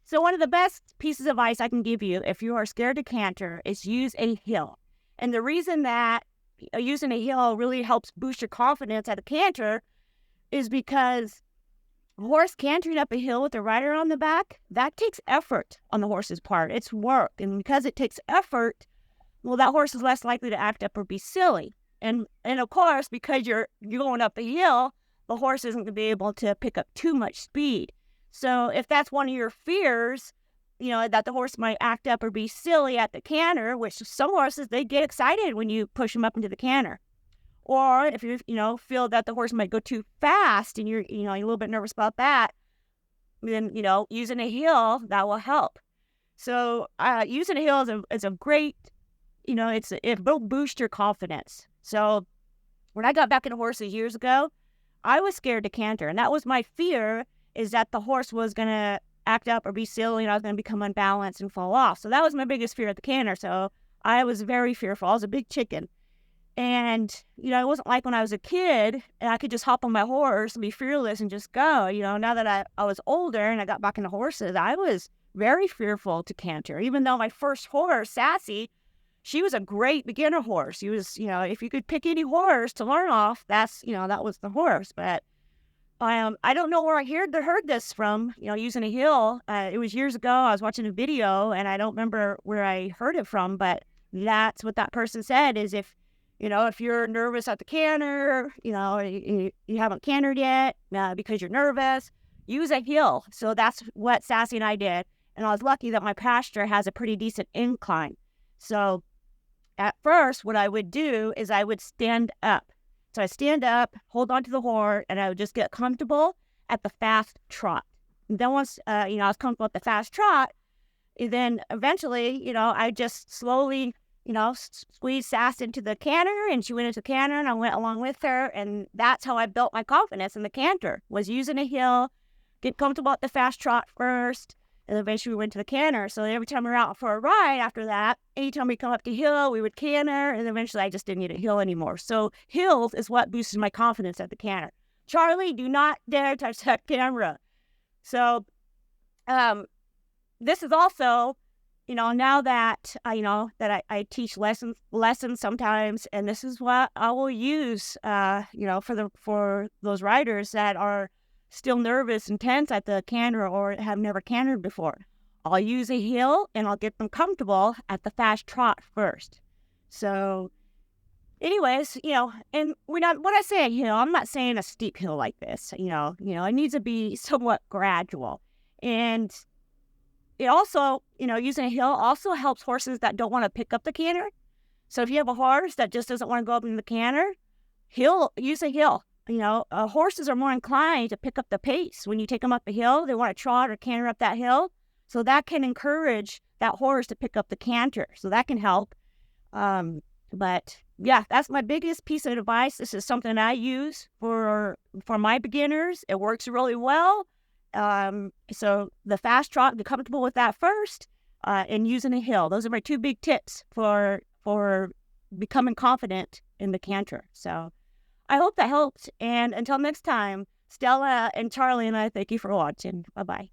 So one of the best pieces of advice I can give you if you are scared to canter is use a hill. And the reason that using a hill really helps boost your confidence at a canter is because a horse cantering up a hill with a rider on the back, that takes effort on the horse's part. It's work. And because it takes effort, well, that horse is less likely to act up or be silly. And of course, because you're going up a hill, the horse isn't going to be able to pick up too much speed. So if that's one of your fears, that the horse might act up or be silly at the canter, which some horses, they get excited when you push them up into the canter. Or if you, feel that the horse might go too fast and you're a little bit nervous about that, then, using a hill, that will help. So using a hill is a great, it will boost your confidence. So when I got back into horses years ago, I was scared to canter. And that was my fear, is that the horse was going to act up or be silly and I was going to become unbalanced and fall off. So that was my biggest fear at the canter. So I was very fearful. I was a big chicken. And, it wasn't like when I was a kid and I could just hop on my horse and be fearless and just go. Now that I was older and I got back into horses, I was very fearful to canter. Even though my first horse, Sassy, she was a great beginner horse. She was, if you could pick any horse to learn off, that was the horse. But I don't know where I heard this from, using a hill. It was years ago. I was watching a video and I don't remember where I heard it from, but that's what that person said is if you're nervous at the canter, you haven't cantered yet because you're nervous, use a hill. So that's what Sassy and I did. And I was lucky that my pasture has a pretty decent incline. So at first, what I would do is I would stand up. So I stand up, hold onto the horn, and I would just get comfortable at the fast trot. And then once, I was comfortable at the fast trot, then eventually, I just slowly, squeezed Sass into the canter, and she went into the canter, and I went along with her. And that's how I built my confidence in the canter, was using a hill, get comfortable at the fast trot first, and eventually we went to the canter. So every time we were out for a ride after that, anytime we come up the hill, we would canter, and eventually I just didn't need a hill anymore. So hills is what boosted my confidence at the canter. Charlie, do not dare touch that camera. So this is also, now that I teach lessons sometimes, and this is what I will use, for those riders that are still nervous and tense at the canter or have never cantered before. I'll use a hill and I'll get them comfortable at the fast trot first. So anyways, and when I say a hill, I'm not saying a steep hill like this, it needs to be somewhat gradual. And it also, using a hill also helps horses that don't want to pick up the canter. So if you have a horse that just doesn't want to go up in the canter, use a hill. Horses are more inclined to pick up the pace. When you take them up a hill, they want to trot or canter up that hill. So that can encourage that horse to pick up the canter. So that can help. But yeah, that's my biggest piece of advice. This is something I use for my beginners. It works really well. So the fast trot, get comfortable with that first, and using a hill. Those are my two big tips for becoming confident in the canter. So I hope that helped. And until next time, Stella and Charlie and I thank you for watching. Bye-bye.